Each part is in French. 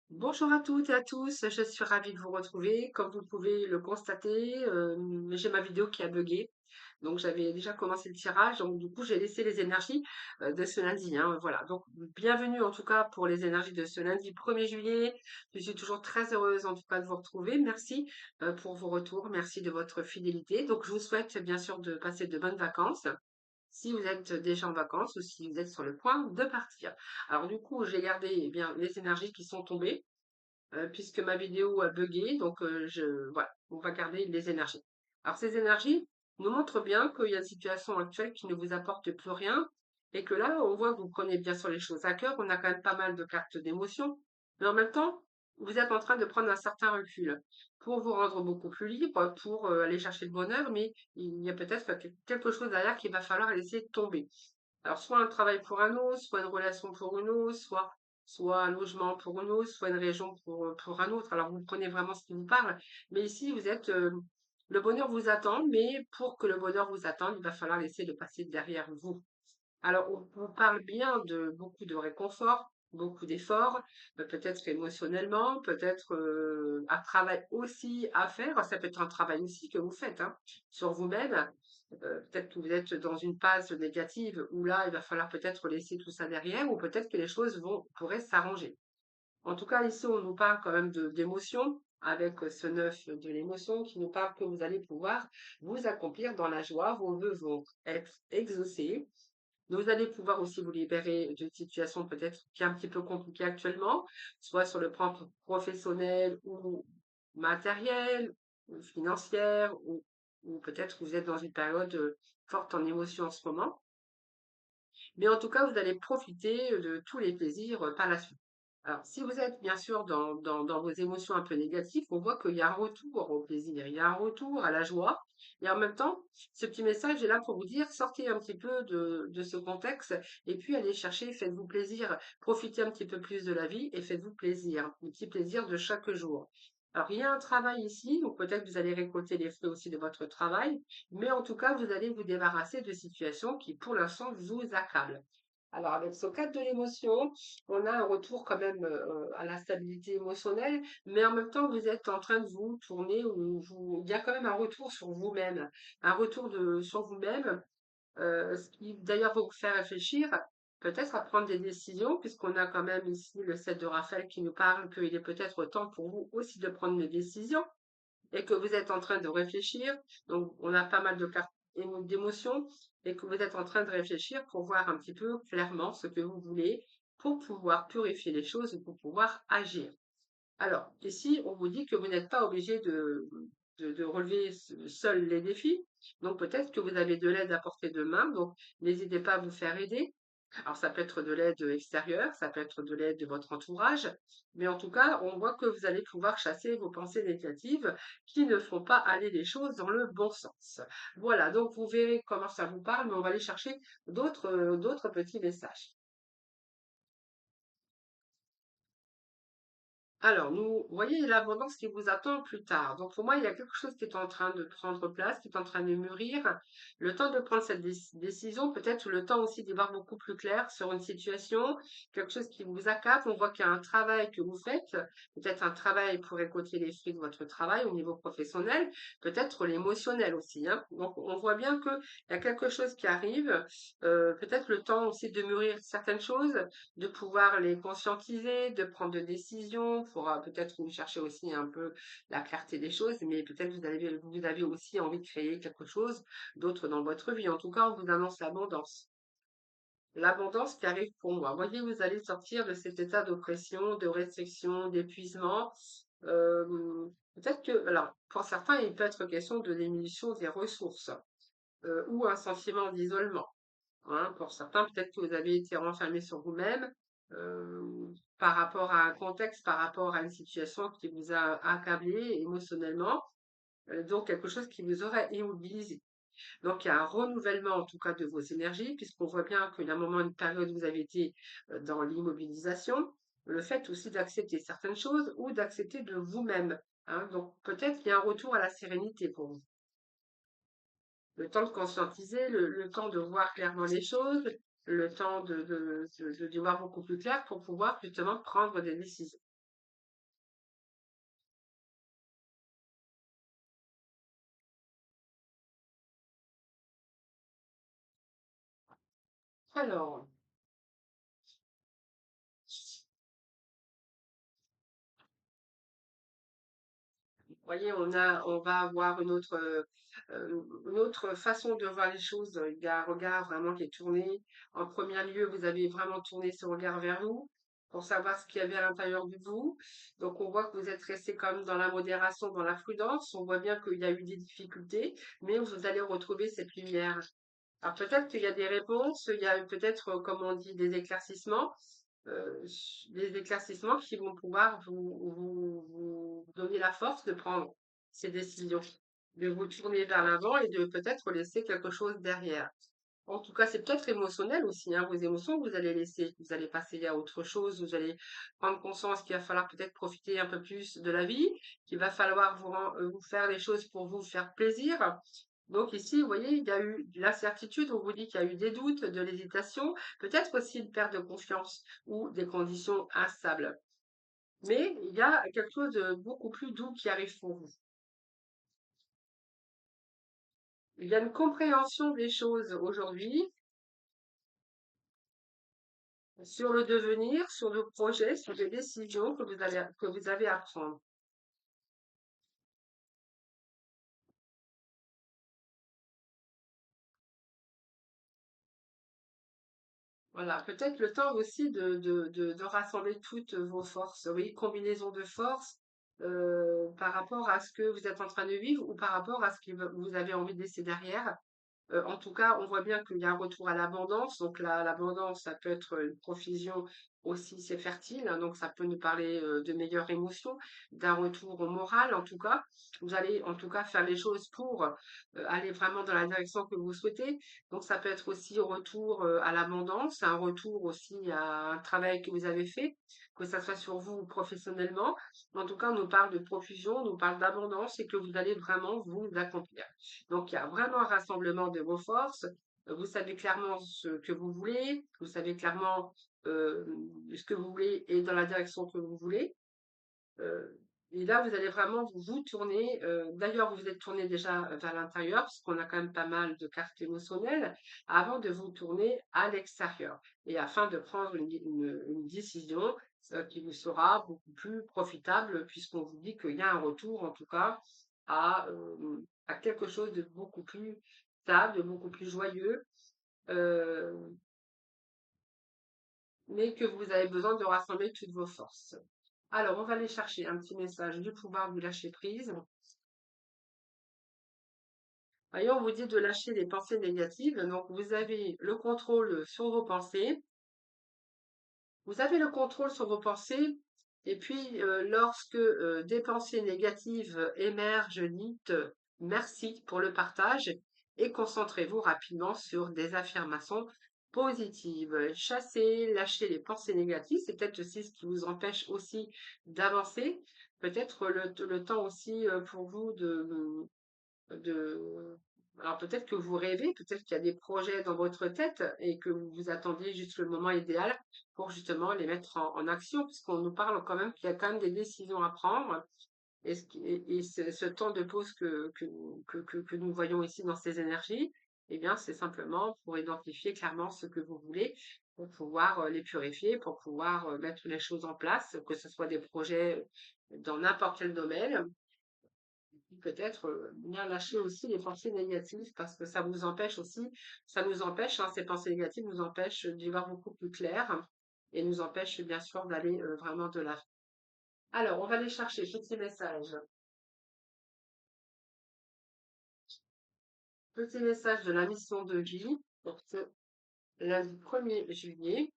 Bonjour à toutes et à tous, je suis ravie de vous retrouver. Comme vous pouvez le constater, j'ai ma vidéo qui a bugué. Donc j'avais déjà commencé le tirage, donc du coup j'ai laissé les énergies de ce lundi, hein, voilà. Donc bienvenue en tout cas pour les énergies de ce lundi 1er juillet. Je suis toujours très heureuse en tout cas de vous retrouver. Merci pour vos retours, merci de votre fidélité. Donc je vous souhaite bien sûr de passer de bonnes vacances si vous êtes déjà en vacances ou si vous êtes sur le point de partir. Alors du coup, j'ai gardé eh bien les énergies qui sont tombées puisque ma vidéo a buggé, donc voilà, on va garder les énergies. Alors ces énergies nous montrent bien qu'il y a une situation actuelle qui ne vous apporte plus rien et que là, on voit que vous prenez bien sûr les choses à cœur, on a quand même pas mal de cartes d'émotion, mais en même temps, vous êtes en train de prendre un certain recul pour vous rendre beaucoup plus libre, pour aller chercher le bonheur, mais il y a peut-être quelque chose derrière qu'il va falloir laisser tomber. Alors, soit un travail pour un autre, soit une relation pour une autre, soit un logement pour une autre, soit une région pour un autre. Alors, vous prenez vraiment ce qui vous parle. Mais ici, vous êtes, le bonheur vous attend, mais pour que le bonheur vous attende, il va falloir laisser le passé derrière vous. Alors, on vous parle bien de beaucoup de réconfort, beaucoup d'efforts, peut-être émotionnellement, peut-être un travail aussi à faire. Ça peut être un travail aussi que vous faites hein, sur vous-même. Peut-être que vous êtes dans une phase négative où là, il va falloir peut-être laisser tout ça derrière, ou peut-être que les choses pourraient s'arranger. En tout cas, ici, on nous parle quand même d'émotion, avec ce neuf de l'émotion qui nous parle que vous allez pouvoir vous accomplir dans la joie, vos vœux vont être exaucés, vous allez pouvoir aussi vous libérer d'une situation peut-être qui est un petit peu compliquée actuellement, soit sur le plan professionnel ou matériel, ou financière, ou peut-être que vous êtes dans une période forte en émotion en ce moment. Mais en tout cas, vous allez profiter de tous les plaisirs par la suite. Alors, si vous êtes bien sûr dans vos émotions un peu négatives, on voit qu'il y a un retour au plaisir, il y a un retour à la joie. Et en même temps, ce petit message est là pour vous dire, sortez un petit peu de ce contexte et puis allez chercher, faites-vous plaisir, profitez un petit peu plus de la vie et faites-vous plaisir, le petit plaisir de chaque jour. Alors, il y a un travail ici, donc peut-être que vous allez récolter les fruits aussi de votre travail, mais en tout cas, vous allez vous débarrasser de situations qui, pour l'instant, vous accablent. Alors, avec ce cadre de l'émotion, on a un retour quand même à la stabilité émotionnelle, mais en même temps, vous êtes en train de vous tourner, il y a quand même un retour sur vous-même, un retour sur vous-même, ce qui d'ailleurs va vous faire réfléchir, peut-être à prendre des décisions, puisqu'on a quand même ici le 7 de Raphaël qui nous parle qu'il est peut-être temps pour vous aussi de prendre des décisions et que vous êtes en train de réfléchir, donc on a pas mal de cartes d'émotions, et que vous êtes en train de réfléchir pour voir un petit peu clairement ce que vous voulez pour pouvoir purifier les choses et pour pouvoir agir. Alors, ici, on vous dit que vous n'êtes pas obligé de relever seul les défis. Donc, peut-être que vous avez de l'aide à portée de main. Donc, n'hésitez pas à vous faire aider. Alors, ça peut être de l'aide extérieure, ça peut être de l'aide de votre entourage. Mais en tout cas, on voit que vous allez pouvoir chasser vos pensées négatives qui ne font pas aller les choses dans le bon sens. Voilà, donc vous verrez comment ça vous parle, mais on va aller chercher d'autres petits messages. Alors, vous voyez l'abondance qui vous attend plus tard. Donc, pour moi, il y a quelque chose qui est en train de prendre place, qui est en train de mûrir. Le temps de prendre cette décision, peut-être le temps aussi d'y voir beaucoup plus clair sur une situation, quelque chose qui vous accable. On voit qu'il y a un travail que vous faites, peut-être un travail pour récolter les fruits de votre travail au niveau professionnel, peut-être l'émotionnel aussi, hein. Donc, on voit bien qu'il y a quelque chose qui arrive, peut-être le temps aussi de mûrir certaines choses, de pouvoir les conscientiser, de prendre des décisions pour peut-être vous chercher aussi un peu la clarté des choses, mais peut-être vous avez aussi envie de créer quelque chose d'autre dans votre vie. En tout cas, on vous annonce l'abondance. L'abondance qui arrive pour moi. Voyez, vous allez sortir de cet état d'oppression, de restriction, d'épuisement. Peut-être que, alors, pour certains, il peut être question de diminution des ressources ou un sentiment d'isolement. Hein, pour certains, peut-être que vous avez été renfermé sur vous-même par rapport à un contexte, par rapport à une situation qui vous a accablé émotionnellement, donc quelque chose qui vous aurait immobilisé. Donc il y a un renouvellement en tout cas de vos énergies, puisqu'on voit bien qu'à un moment, une période, vous avez été dans l'immobilisation. Le fait aussi d'accepter certaines choses ou d'accepter de vous-même. Hein, donc peut-être qu'il y a un retour à la sérénité pour vous. Le temps de conscientiser, le temps de voir clairement les choses, le temps d'y voir beaucoup plus clair pour pouvoir justement prendre des décisions. Alors, vous voyez, on va avoir une autre façon de voir les choses. Il y a un regard vraiment qui est tourné. En premier lieu, vous avez vraiment tourné ce regard vers vous pour savoir ce qu'il y avait à l'intérieur de vous. Donc, on voit que vous êtes resté quand même dans la modération, dans la prudence. On voit bien qu'il y a eu des difficultés, mais vous allez retrouver cette lumière. Alors, peut-être qu'il y a des réponses, il y a peut-être, comme on dit, euh, des éclaircissements qui vont pouvoir vous donner la force de prendre ces décisions, de vous tourner vers l'avant et de peut-être laisser quelque chose derrière. En tout cas, c'est peut-être émotionnel aussi, hein, vos émotions que vous allez laisser. Vous allez passer à autre chose, vous allez prendre conscience qu'il va falloir peut-être profiter un peu plus de la vie, qu'il va falloir vous faire des choses pour vous faire plaisir. Donc ici, vous voyez, il y a eu de l'incertitude, on vous dit qu'il y a eu des doutes, de l'hésitation, peut-être aussi une perte de confiance ou des conditions instables. Mais il y a quelque chose de beaucoup plus doux qui arrive pour vous. Il y a une compréhension des choses aujourd'hui sur le devenir, sur le projet, sur les décisions que vous avez à prendre. Voilà, peut-être le temps aussi de rassembler toutes vos forces, oui, combinaison de forces par rapport à ce que vous êtes en train de vivre ou par rapport à ce que vous avez envie de laisser derrière. En tout cas, on voit bien qu'il y a un retour à l'abondance. Donc l'abondance, ça peut être une profusion aussi, c'est fertile. Hein, donc ça peut nous parler de meilleures émotions, d'un retour au moral. En tout cas, vous allez en tout cas faire les choses pour aller vraiment dans la direction que vous souhaitez. Donc ça peut être aussi au retour à l'abondance, un retour aussi à un travail que vous avez fait, que ça soit sur vous ou professionnellement. En tout cas, on nous parle de profusion, on nous parle d'abondance et que vous allez vraiment vous accomplir. Donc, il y a vraiment un rassemblement de vos forces. Vous savez clairement ce que vous voulez, vous savez clairement euh, ce que vous voulez et dans la direction que vous voulez. Euh, et là, vous allez vraiment vous tourner. D'ailleurs, vous vous êtes tourné déjà vers l'intérieur, parce qu'on a quand même pas mal de cartes émotionnelles, avant de vous tourner à l'extérieur. Et afin de prendre une décision qui vous sera beaucoup plus profitable, puisqu'on vous dit qu'il y a un retour, en tout cas, à, euh, à quelque chose de beaucoup plus stable, de beaucoup plus joyeux, euh, mais que vous avez besoin de rassembler toutes vos forces. Alors, on va aller chercher un petit message du pouvoir du lâcher prise. Voyons, on vous dit de lâcher les pensées négatives. Donc, vous avez le contrôle sur vos pensées. Vous avez le contrôle sur vos pensées. Et puis, lorsque des pensées négatives émergent, dites merci pour le partage et concentrez-vous rapidement sur des affirmations positives. Chassez, lâchez les pensées négatives. C'est peut-être aussi ce qui vous empêche aussi d'avancer. Peut-être le temps aussi pour vous de alors peut-être que vous rêvez, peut-être qu'il y a des projets dans votre tête et que vous attendiez juste le moment idéal pour justement les mettre en action, puisqu'on nous parle quand même qu'il y a quand même des décisions à prendre. Et ce temps de pause que nous voyons ici dans ces énergies, eh bien, c'est simplement pour identifier clairement ce que vous voulez, pour pouvoir les purifier, pour pouvoir mettre les choses en place, que ce soit des projets dans n'importe quel domaine, peut-être bien lâcher aussi les pensées négatives parce que ça vous empêche aussi, ça nous empêche, hein, ces pensées négatives nous empêchent d'y voir beaucoup plus clair et nous empêchent bien sûr d'aller vraiment de l'avant. Alors, on va aller chercher petit message. Petit message de la mission de vie pour ce lundi 1er juillet.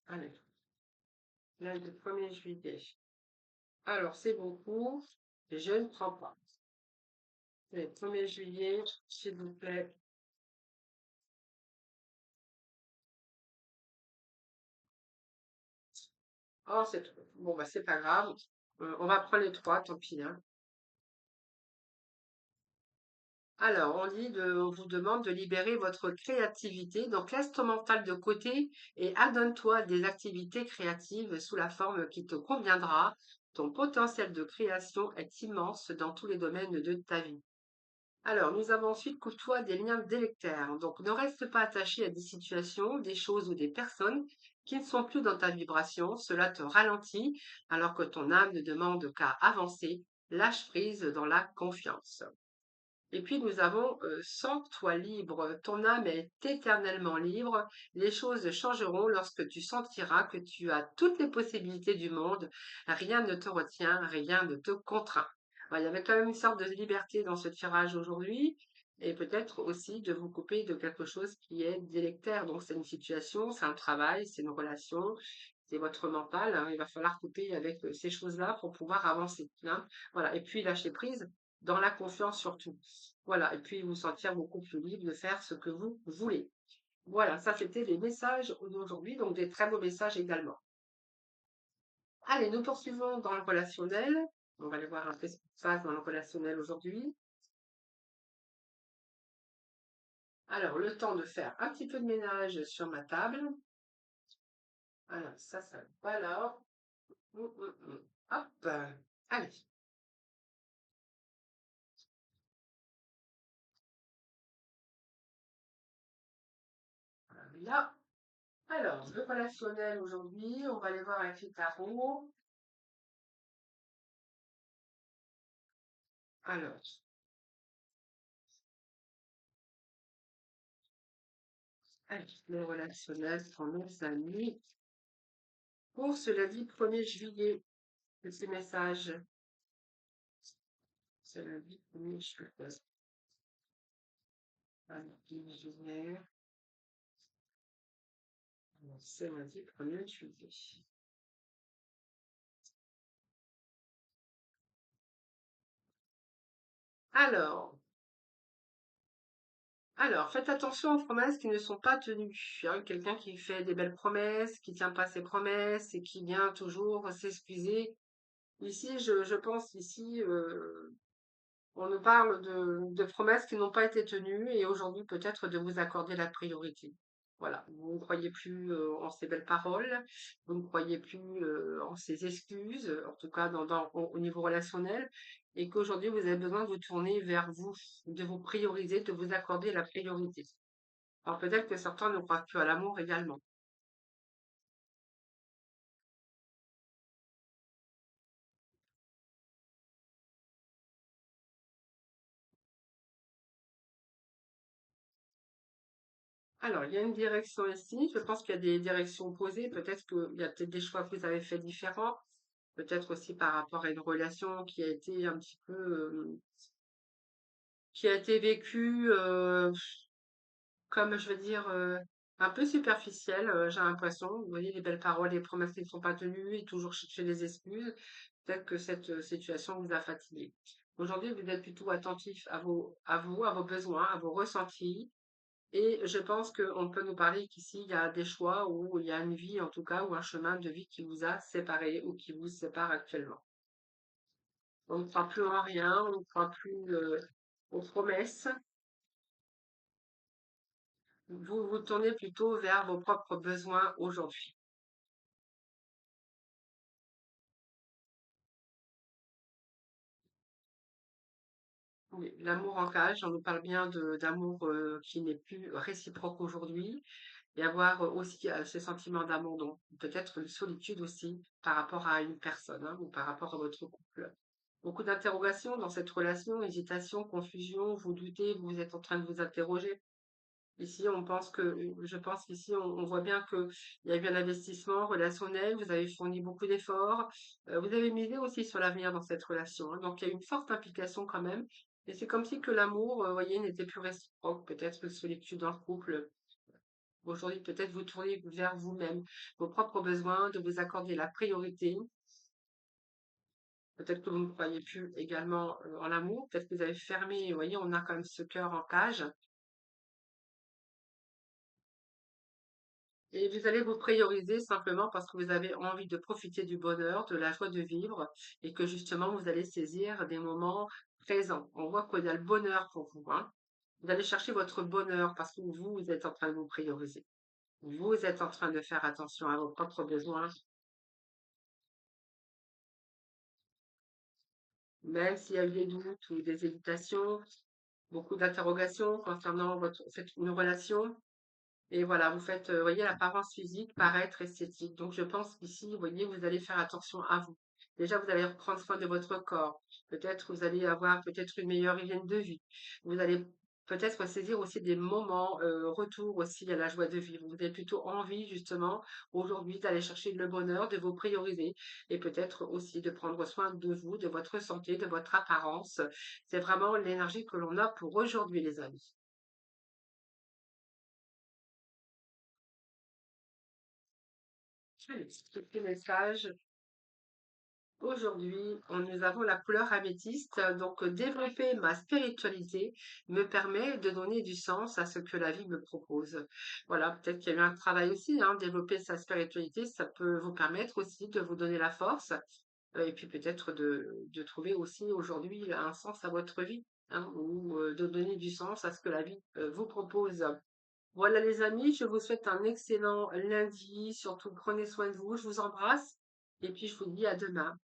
Allez, lundi 1er juillet. Alors, c'est beaucoup. Je ne prends pas. Le 1er juillet, s'il vous plaît. Oh, c'est trop. Bon, bah, c'est pas grave. On va prendre les trois, tant pis, hein. Alors, on vous demande de libérer votre créativité. Donc, laisse ton mental de côté et adonne-toi à des activités créatives sous la forme qui te conviendra. Ton potentiel de création est immense dans tous les domaines de ta vie. Alors, nous avons ensuite côtoie des liens délétères. Donc, ne reste pas attaché à des situations, des choses ou des personnes qui ne sont plus dans ta vibration. Cela te ralentit alors que ton âme ne demande qu'à avancer. Lâche prise dans la confiance. Et puis nous avons sens-toi libre, ton âme est éternellement libre, les choses changeront lorsque tu sentiras que tu as toutes les possibilités du monde, rien ne te retient, rien ne te contraint. Alors, il y avait quand même une sorte de liberté dans ce tirage aujourd'hui, et peut-être aussi de vous couper de quelque chose qui est délectaire. Donc c'est une situation, c'est un travail, c'est une relation, c'est votre mental, hein. Il va falloir couper avec ces choses-là pour pouvoir avancer, hein. Voilà. Et puis lâcher prise dans la confiance surtout. Voilà, et puis vous sentir beaucoup plus libre de faire ce que vous voulez. Voilà, ça c'était les messages d'aujourd'hui, donc des très beaux messages également. Allez, nous poursuivons dans le relationnel. On va aller voir un peu ce qui se passe dans le relationnel aujourd'hui. Alors, le temps de faire un petit peu de ménage sur ma table. Alors, ça va là. Hop, allez, là. Alors, le relationnel aujourd'hui, on va aller voir avec les tarots. Alors, le relationnel pour nos amis. Pour ce lundi 1er juillet, petit message. Ce lundi 1er juillet. Imaginaire. Ce lundi 1er juillet. Alors, faites attention aux promesses qui ne sont pas tenues, hein. Quelqu'un qui fait des belles promesses, qui tient pas ses promesses et qui vient toujours s'excuser. Ici, je pense ici, on nous parle de promesses qui n'ont pas été tenues et aujourd'hui peut-être de vous accorder la priorité. Voilà, vous ne croyez plus en ces belles paroles, vous ne croyez plus en ces excuses, en tout cas au niveau relationnel, et qu'aujourd'hui vous avez besoin de vous tourner vers vous, de vous prioriser, de vous accorder la priorité. Alors peut-être que certains ne croient plus à l'amour également. Alors, il y a une direction ici. Je pense qu'il y a des directions opposées. Peut-être qu'il y a peut-être des choix que vous avez fait différents. Peut-être aussi par rapport à une relation qui a été un petit peu, qui a été vécue, comme je veux dire, un peu superficielle, j'ai l'impression. Vous voyez, les belles paroles, les promesses qui ne sont pas tenues et toujours chercher des excuses. Peut-être que cette situation vous a fatigué. Aujourd'hui, vous êtes plutôt attentif à vos besoins, à vos ressentis. Et je pense qu'on peut nous parler qu'ici, il y a des choix ou il y a une vie, en tout cas, ou un chemin de vie qui vous a séparé ou qui vous sépare actuellement. On ne croit plus en rien, on ne croit plus aux promesses. Vous vous tournez plutôt vers vos propres besoins aujourd'hui. Oui, l'amour en cage, on nous parle bien d'amour qui n'est plus réciproque aujourd'hui et avoir aussi ce sentiment d'abandon, peut-être une solitude aussi par rapport à une personne, hein, ou par rapport à votre couple. Beaucoup d'interrogations dans cette relation, hésitation, confusion, vous doutez, vous êtes en train de vous interroger. Ici, je pense qu'ici, on voit bien qu'il y a eu un investissement relationnel, vous avez fourni beaucoup d'efforts, vous avez misé aussi sur l'avenir dans cette relation, hein. Donc, il y a une forte implication quand même. Et c'est comme si que l'amour, vous voyez, n'était plus réciproque. Peut-être que solitude dans le couple. Aujourd'hui, peut-être vous tournez vers vous-même, vos propres besoins, de vous accorder la priorité. Peut-être que vous ne croyez plus également en l'amour. Peut-être que vous avez fermé. Vous voyez, on a quand même ce cœur en cage. Et vous allez vous prioriser simplement parce que vous avez envie de profiter du bonheur, de la joie de vivre et que justement vous allez saisir des moments présents. On voit qu'il y a le bonheur pour vous, hein. Vous allez chercher votre bonheur parce que vous êtes en train de vous prioriser. Vous êtes en train de faire attention à vos propres besoins, même s'il y a eu des doutes ou des hésitations. beaucoup d'interrogations concernant une relation. Et voilà, vous faites, voyez, l'apparence physique paraître esthétique. Donc, je pense qu'ici, vous voyez, vous allez faire attention à vous. Déjà, vous allez reprendre soin de votre corps. Peut-être vous allez avoir peut-être une meilleure hygiène de vie. Vous allez peut-être saisir aussi des moments, retour aussi à la joie de vivre. Vous avez plutôt envie, justement, aujourd'hui, d'aller chercher le bonheur, de vous prioriser et peut-être aussi de prendre soin de vous, de votre santé, de votre apparence. C'est vraiment l'énergie que l'on a pour aujourd'hui, les amis. Allez, petit message. Aujourd'hui, nous avons la couleur améthyste, donc développer ma spiritualité me permet de donner du sens à ce que la vie me propose. Voilà, peut-être qu'il y a eu un travail aussi, hein, développer sa spiritualité, ça peut vous permettre aussi de vous donner la force, et puis peut-être de trouver aussi aujourd'hui un sens à votre vie, hein, ou de donner du sens à ce que la vie vous propose. Voilà les amis, je vous souhaite un excellent lundi, surtout prenez soin de vous, je vous embrasse, et puis je vous dis à demain.